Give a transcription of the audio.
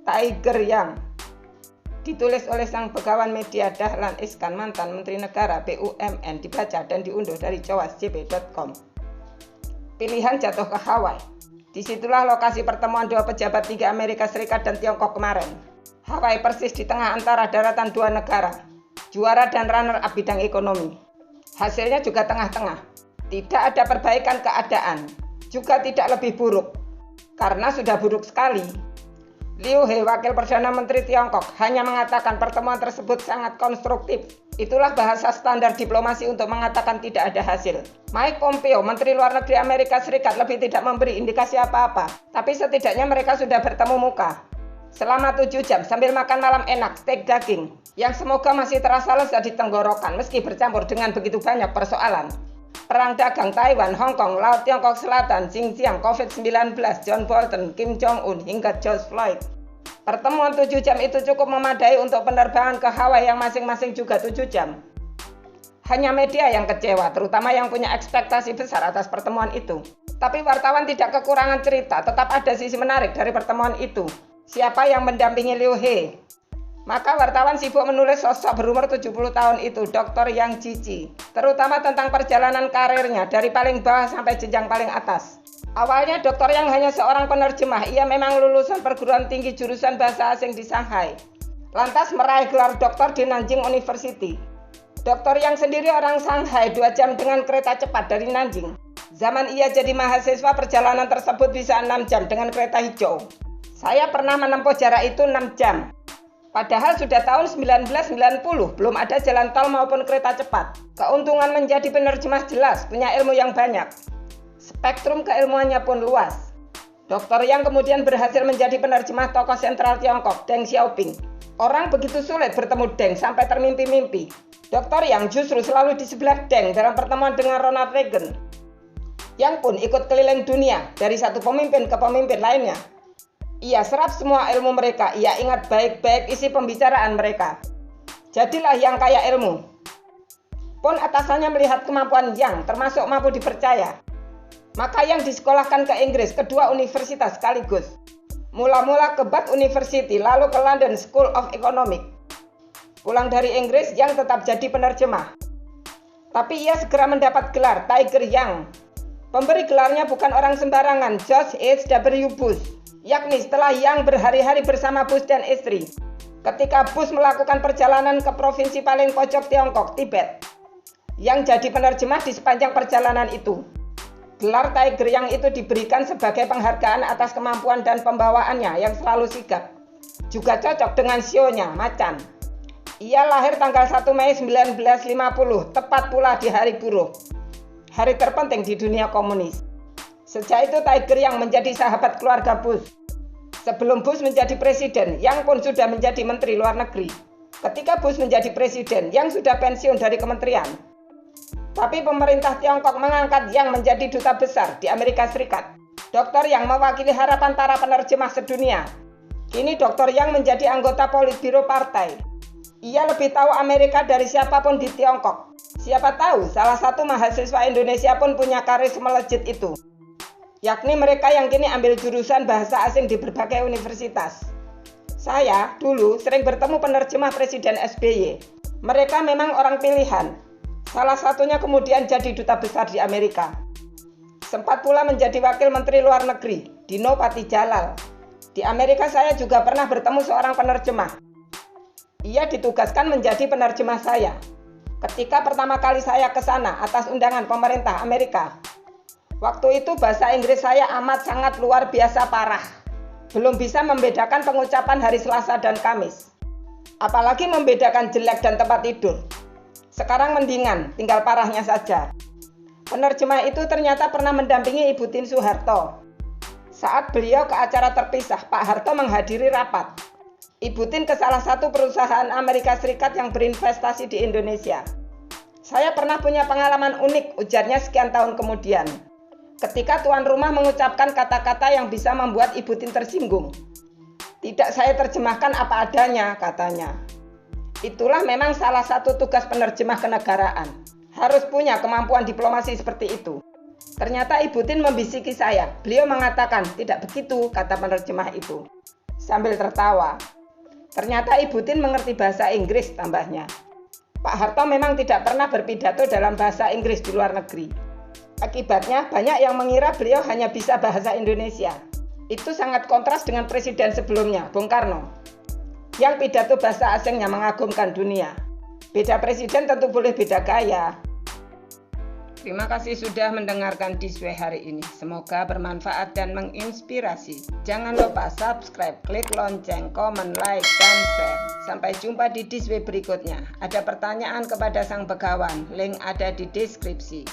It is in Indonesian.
Tiger Yang, ditulis oleh Sang Begawan Media Dahlan Iskan, mantan Menteri Negara BUMN, dibaca dan diunduh dari cowasjb.com. Pilihan jatuh ke Hawaii. Disitulah lokasi pertemuan dua pejabat tinggi Amerika Serikat dan Tiongkok kemarin. Hawaii persis di tengah antara daratan dua negara, juara dan runner-up bidang ekonomi. Hasilnya juga tengah-tengah. Tidak ada perbaikan keadaan, juga tidak lebih buruk, karena sudah buruk sekali. Liu He, Wakil Perdana Menteri Tiongkok, hanya mengatakan pertemuan tersebut sangat konstruktif. Itulah bahasa standar diplomasi untuk mengatakan tidak ada hasil. Mike Pompeo, Menteri Luar Negeri Amerika Serikat, lebih tidak memberi indikasi apa-apa. Tapi setidaknya mereka sudah bertemu muka selama 7 jam sambil makan malam enak steak daging yang semoga masih terasa lezat di tenggorokan meski bercampur dengan begitu banyak persoalan. Perang dagang Taiwan, Hong Kong, Laut Tiongkok Selatan, Xinjiang, COVID-19, John Bolton, Kim Jong-un, hingga George Floyd. Pertemuan 7 jam itu cukup memadai untuk penerbangan ke Hawaii yang masing-masing juga 7 jam. Hanya media yang kecewa, terutama yang punya ekspektasi besar atas pertemuan itu. Tapi wartawan tidak kekurangan cerita, tetap ada sisi menarik dari pertemuan itu. Siapa yang mendampingi Liu He? Maka wartawan sibuk menulis sosok berumur 70 tahun itu, Dr. Yang Jiji, terutama tentang perjalanan karirnya dari paling bawah sampai jenjang paling atas. Awalnya Dr. Yang hanya seorang penerjemah, ia memang lulusan perguruan tinggi jurusan bahasa asing di Shanghai. Lantas meraih gelar doktor di Nanjing University. Dr. Yang sendiri orang Shanghai, 2 jam dengan kereta cepat dari Nanjing. Zaman ia jadi mahasiswa, perjalanan tersebut bisa 6 jam dengan kereta hijau. Saya pernah menempuh jarak itu 6 jam. Padahal sudah tahun 1990, belum ada jalan tol maupun kereta cepat. Keuntungan menjadi penerjemah jelas, punya ilmu yang banyak. Spektrum keilmuannya pun luas. Dr. Yang kemudian berhasil menjadi penerjemah tokoh sentral Tiongkok, Deng Xiaoping. Orang begitu sulit bertemu Deng sampai termimpi-mimpi. Dr. Yang justru selalu di sebelah Deng dalam pertemuan dengan Ronald Reagan. Yang pun ikut keliling dunia dari satu pemimpin ke pemimpin lainnya. Ia serap semua ilmu mereka, ia ingat baik-baik isi pembicaraan mereka. Jadilah Yang kaya ilmu. Pun atasannya melihat kemampuan Yang, termasuk mampu dipercaya. Maka Yang disekolahkan ke Inggris, kedua universitas sekaligus. Mula-mula ke Bath University, lalu ke London School of Economics. Pulang dari Inggris, Yang tetap jadi penerjemah. Tapi ia segera mendapat gelar Tiger Yang. Pemberi gelarnya bukan orang sembarangan, George H.W. Bush. Yakni setelah Yang berhari-hari bersama Bush dan istri. Ketika Bush melakukan perjalanan ke provinsi paling pojok Tiongkok, Tibet. Yang jadi penerjemah di sepanjang perjalanan itu. Gelar Tiger Yang itu diberikan sebagai penghargaan atas kemampuan dan pembawaannya yang selalu sigap. Juga cocok dengan sionya, Macan. Ia lahir tanggal 1 Mei 1950, tepat pula di hari buruh. Hari terpenting di dunia komunis. Sejak itu Tiger Yang menjadi sahabat keluarga Bush. Sebelum Bush menjadi presiden, Yang pun sudah menjadi menteri luar negeri. Ketika Bush menjadi presiden, Yang sudah pensiun dari kementerian. Tapi pemerintah Tiongkok mengangkat Yang menjadi duta besar di Amerika Serikat. Dr. Yang mewakili harapan para penerjemah sedunia. Kini Dr. Yang menjadi anggota Politbiro partai. Ia lebih tahu Amerika dari siapapun di Tiongkok. Siapa tahu salah satu mahasiswa Indonesia pun punya karir melejit itu. Yakni mereka yang kini ambil jurusan bahasa asing di berbagai universitas. Saya dulu sering bertemu penerjemah Presiden SBY. Mereka memang orang pilihan. Salah satunya kemudian jadi duta besar di Amerika. Sempat pula menjadi wakil menteri luar negeri, Dino Patijalal. Di Amerika saya juga pernah bertemu seorang penerjemah. Ia ditugaskan menjadi penerjemah saya. Ketika pertama kali saya ke sana atas undangan pemerintah Amerika. Waktu itu bahasa Inggris saya amat sangat luar biasa parah. Belum bisa membedakan pengucapan hari Selasa dan Kamis. Apalagi membedakan jelek dan tempat tidur. Sekarang mendingan, tinggal parahnya saja. Penerjemah itu ternyata pernah mendampingi Ibu Tien Soeharto. Saat beliau ke acara terpisah, Pak Harto menghadiri rapat. Ibu Tien ke salah satu perusahaan Amerika Serikat yang berinvestasi di Indonesia. Saya pernah punya pengalaman unik, ujarnya sekian tahun kemudian. Ketika tuan rumah mengucapkan kata-kata yang bisa membuat Ibu Tien tersinggung. Tidak saya terjemahkan apa adanya, katanya. Itulah memang salah satu tugas penerjemah kenegaraan. Harus punya kemampuan diplomasi seperti itu. Ternyata Ibu Tien membisiki saya. Beliau mengatakan, tidak begitu, kata penerjemah itu. sambil tertawa. Ternyata Ibu Tin mengerti bahasa Inggris, tambahnya. Pak Harto memang tidak pernah berpidato dalam bahasa Inggris di luar negeri. Akibatnya banyak yang mengira beliau hanya bisa bahasa Indonesia. Itu sangat kontras dengan presiden sebelumnya, Bung Karno, yang pidato bahasa asingnya mengagumkan dunia. Beda presiden tentu boleh beda gaya. Terima kasih sudah mendengarkan Diswe hari ini. Semoga bermanfaat dan menginspirasi. Jangan lupa subscribe, klik lonceng, komen, like, dan share. Sampai jumpa di Diswe berikutnya. Ada pertanyaan kepada Sang Begawan, link ada di deskripsi.